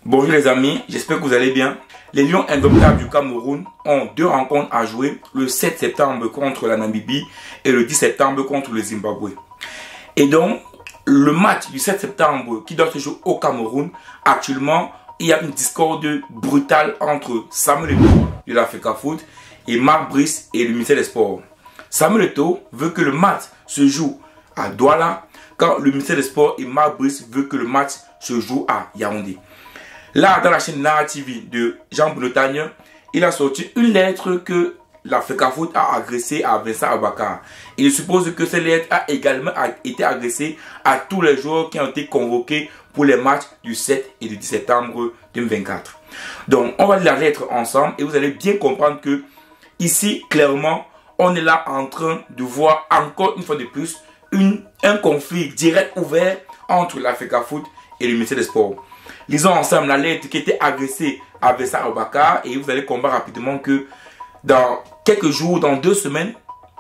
Bonjour les amis, j'espère que vous allez bien. Les Lions indomptables du Cameroun ont deux rencontres à jouer le 7 septembre contre la Namibie et le 10 septembre contre le Zimbabwe. Et donc, le match du 7 septembre qui doit se jouer au Cameroun, actuellement, il y a une discorde brutale entre Samuel Eto'o de l'Africa Foot et Marc Brice et le ministère des Sports. Samuel Eto'o veut que le match se joue à Douala, quand le ministère des Sports et Marc Brice veut que le match se joue à Yaoundé. Là, dans la chaîne Nara TV de Jean Bretagne, il a sorti une lettre que l'Africa Foot a adressée à Vincent Aboubakar. Il suppose que cette lettre a également été adressée à tous les joueurs qui ont été convoqués pour les matchs du 7 et du 10 septembre 2024. Donc, on va lire la lettre ensemble et vous allez bien comprendre que ici, clairement, on est là en train de voir encore une fois de plus un conflit direct ouvert entre l'Africa Foot et le ministère des Sports. Lisons ensemble la lettre qui était adressée à Vincent Aboubakar et vous allez comprendre rapidement que dans quelques jours, dans 2 semaines,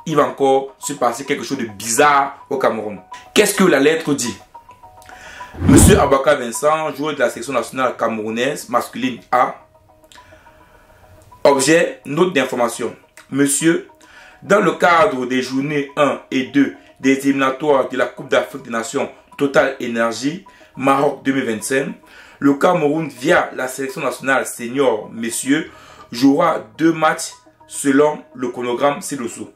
il va encore se passer quelque chose de bizarre au Cameroun. Qu'est-ce que la lettre dit? Monsieur Aboubakar Vincent, joueur de la sélection nationale camerounaise masculine A. Objet, note d'information. Monsieur, dans le cadre des journées 1 et 2 des éliminatoires de la Coupe d'Afrique des Nations Total Énergie Maroc 2025, le Cameroun, via la sélection nationale senior messieurs, jouera 2 matchs selon le chronogramme ci-dessous.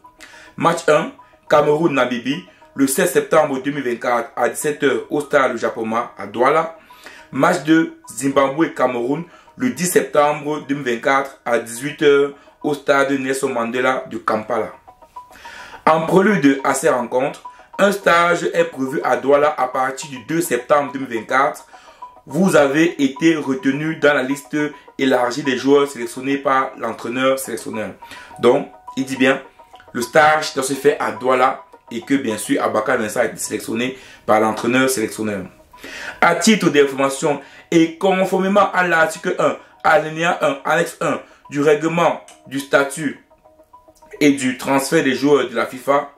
Match 1, Cameroun-Namibie, le 16 septembre 2024 à 17 h au stade Japoma à Douala. Match 2, Zimbabwe-Cameroun, le 10 septembre 2024 à 18 h au stade Nelson Mandela de Kampala. En prélude à ces rencontres, un stage est prévu à Douala à partir du 2 septembre 2024. Vous avez été retenu dans la liste élargie des joueurs sélectionnés par l'entraîneur sélectionneur. Donc, il dit bien, le stage doit se faire à Douala et que bien sûr, Aboubakar Vincent a été sélectionné par l'entraîneur sélectionneur. À titre d'information et conformément à l'article 1, alinéa 1, annexe 1 du règlement du statut et du transfert des joueurs de la FIFA,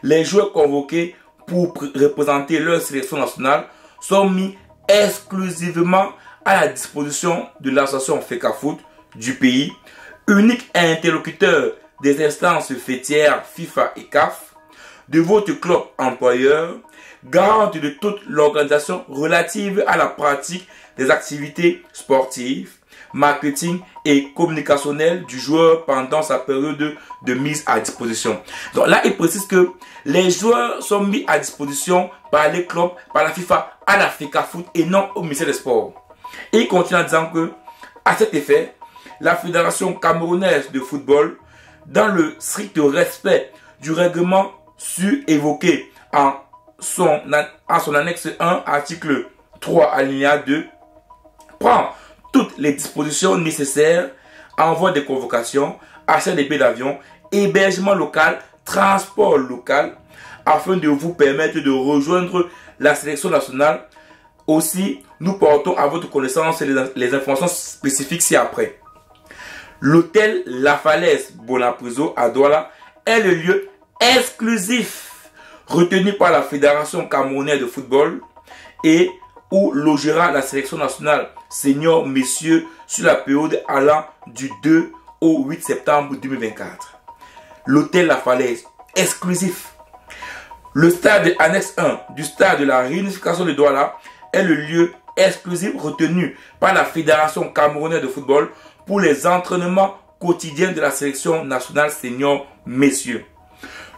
les joueurs convoqués pour représenter leur sélection nationale sont mis exclusivement à la disposition de l'association Africa Foot du pays, unique interlocuteur des instances fêtières FIFA et CAF, de votre club employeur, garante de toute l'organisation relative à la pratique des activités sportives, marketing et communicationnel du joueur pendant sa période de mise à disposition. Donc là, il précise que les joueurs sont mis à disposition par les clubs, par la FIFA, à l'Africa Foot et non au ministère des Sports. Et il continue en disant que, à cet effet, la Fédération camerounaise de football, dans le strict respect du règlement évoqué en son annexe 1, article 3, alinéa 2, prend toutes les dispositions nécessaires, envoi des convocations, achat des billets d'avion, hébergement local, transport local, afin de vous permettre de rejoindre la sélection nationale. Aussi, nous portons à votre connaissance les informations spécifiques ci-après. L'hôtel La Falaise Bonapriso à Douala est le lieu exclusif retenu par la Fédération camerounaise de football et où logera la sélection nationale senior messieurs sur la période allant du 2 au 8 septembre 2024. L'hôtel La Falaise, exclusif. Le stade annexe 1 du stade de la réunification de Douala est le lieu exclusif retenu par la Fédération camerounaise de football pour les entraînements quotidiens de la sélection nationale senior messieurs.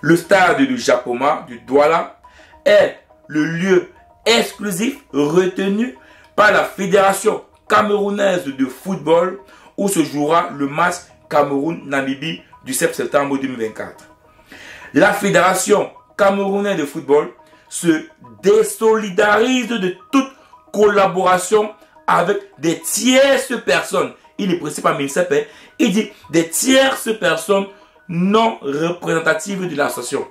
Le stade du Japoma du Douala est le lieu exclusif retenu par la Fédération camerounaise de football où se jouera le match Cameroun-Namibie du 7 septembre 2024. La Fédération camerounaise de football se désolidarise de toute collaboration avec des tierces personnes. Il ne précise pas ministère, il dit des tierces personnes non représentatives de l'association.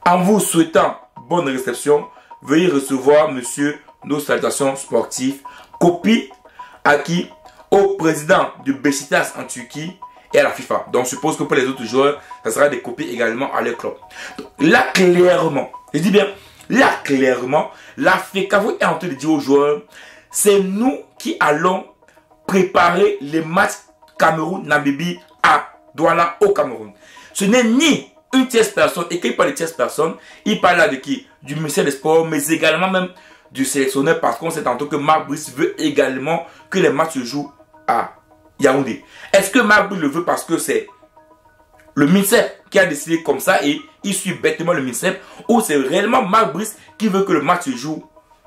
En vous souhaitant bonne réception, veuillez recevoir, monsieur, nos salutations sportives. Copie à qui? Au président de Beşiktaş en Turquie et à la FIFA. Donc, je suppose que pour les autres joueurs, ça sera des copies également à leur club. Donc, là, clairement, je dis bien, là, clairement, l'Africa Foot est en train de dire aux joueurs, c'est nous qui allons préparer les matchs Cameroun-Namibie à Douala au Cameroun. Ce n'est ni une tierce personne, et quand il parle de tierce personne, il parle là de qui? Du ministère des Sports, mais également même du sélectionneur, parce qu'on sait tantôt que Marc Brice veut également que les matchs se jouent à Yaoundé. Est-ce que Marc Brice le veut parce que c'est le ministère qui a décidé comme ça et il suit bêtement le ministère, ou c'est réellement Marc Brice qui veut que le match se joue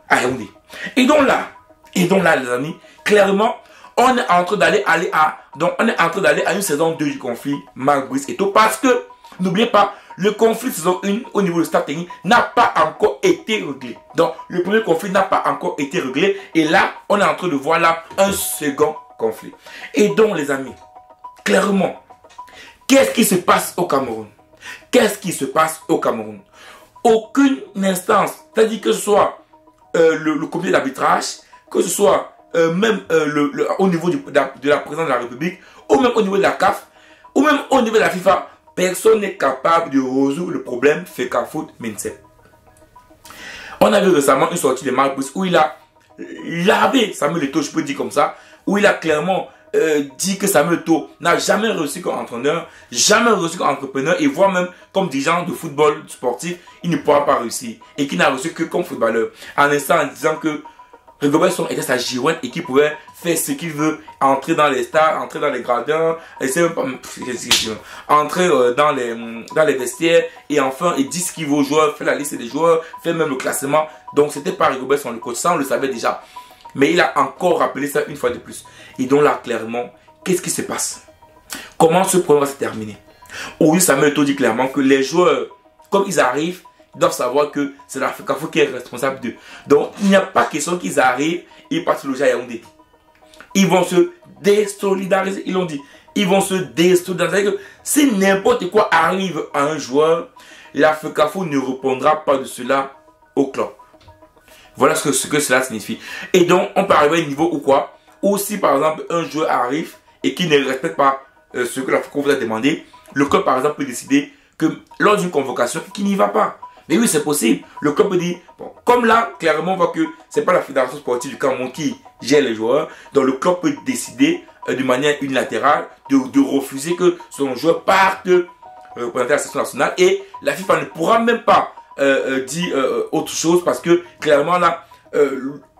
à Yaoundé? Et donc là, les amis, clairement, on est en train d'aller à une saison 2 du conflit Marc Brice et tout, parce que n'oubliez pas, le conflit saison 1 au niveau du staff technique n'a pas encore été réglé. Donc le premier conflit n'a pas encore été réglé et là on est en train de voir là un second conflit. Et donc les amis, clairement, qu'est-ce qui se passe au Cameroun? Qu'est-ce qui se passe au Cameroun? Aucune instance, c'est-à-dire que ce soit le comité d'arbitrage, que ce soit même au niveau de la présidence de la République, ou même au niveau de la CAF, ou même au niveau de la FIFA, personne n'est capable de résoudre le problème Fecafoot-Minsep. On a vu récemment une sortie de Marc Brice où il a lavé Samuel Eto'o, je peux dire comme ça, où il a clairement dit que Samuel Eto'o n'a jamais réussi comme entraîneur, jamais réussi comme entrepreneur, et voire même comme dirigeant de football sportif, il ne pourra pas réussir, et qu'il n'a réussi que comme footballeur. En instant en disant que Rigobert Song était sa girouette et qu'il pouvait faire ce qu'il veut, entrer dans les stades, entrer dans les gradins, entrer dans les vestiaires, et enfin il dit ce qu'il veut aux joueurs, faire la liste des joueurs, faire même le classement. Donc c'était pas Rigobert Song le coach, ça on le savait déjà. Mais il a encore rappelé ça une fois de plus. Et donc là clairement, qu'est-ce qui se passe? Comment ce problème va se terminer? Oui, Samuel Eto'o dit clairement que les joueurs, comme ils arrivent, ils doivent savoir que c'est la Fecafoot qui est responsable d'eux. Donc, il n'y a pas question qu'ils arrivent et partent loger à Yaoundé. Ils vont se désolidariser. Ils l'ont dit. Ils vont se désolidariser. Si n'importe quoi arrive à un joueur, la Fecafoot ne répondra pas de cela au club. Voilà ce que cela signifie. Et donc, on peut arriver à un niveau où quoi? Ou si par exemple un joueur arrive et qui ne respecte pas ce que la Fecafoot a demandé, le club par exemple peut décider que lors d'une convocation, qu'il n'y va pas. Mais oui, c'est possible. Le club peut dire, bon, comme là, clairement, on voit que ce n'est pas la fédération sportive du Cameroun qui gère les joueurs. Donc le club peut décider de manière unilatérale de refuser que son joueur parte représenter la sélection nationale. Et la FIFA ne pourra même pas dire autre chose parce que clairement là,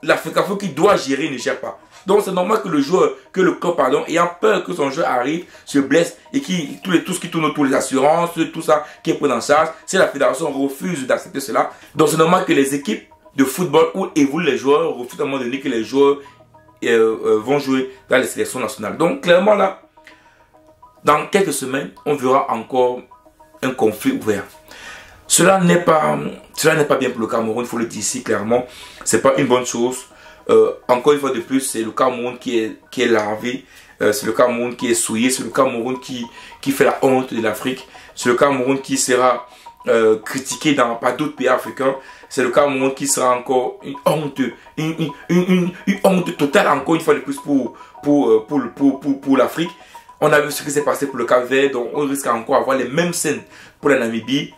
la fédération qui doit gérer ne gère pas. Donc c'est normal que le club, ayant peur que son joueur arrive, se blesse et tout ce qui tourne autour, les assurances, tout ça qui est pris en charge, si la fédération refuse d'accepter cela, donc c'est normal que les équipes de football où évoluent les joueurs refusent à un moment donné que les joueurs vont jouer dans les sélections nationales. Donc clairement là, dans quelques semaines, on verra encore un conflit ouvert. Cela n'est pas bien pour le Cameroun, il faut le dire ici clairement, c'est pas une bonne chose. Encore une fois de plus, c'est le Cameroun qui est lavé, c'est le Cameroun qui est souillé, c'est le Cameroun qui fait la honte de l'Afrique, c'est le Cameroun qui sera critiqué par d'autres pays africains, c'est le Cameroun qui sera encore une honte, une honte totale encore une fois de plus pour l'Afrique. On a vu ce qui s'est passé pour le Cap-Vert, donc on risque encore d'avoir les mêmes scènes pour la Namibie,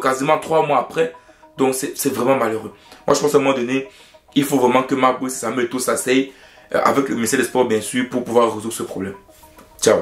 quasiment 3 mois après. Donc c'est vraiment malheureux. Moi je pense à un moment donné, il faut vraiment que Marc Brice et Samuel Eto'o s'asseyent avec le ministère des Sports bien sûr pour pouvoir résoudre ce problème. Ciao.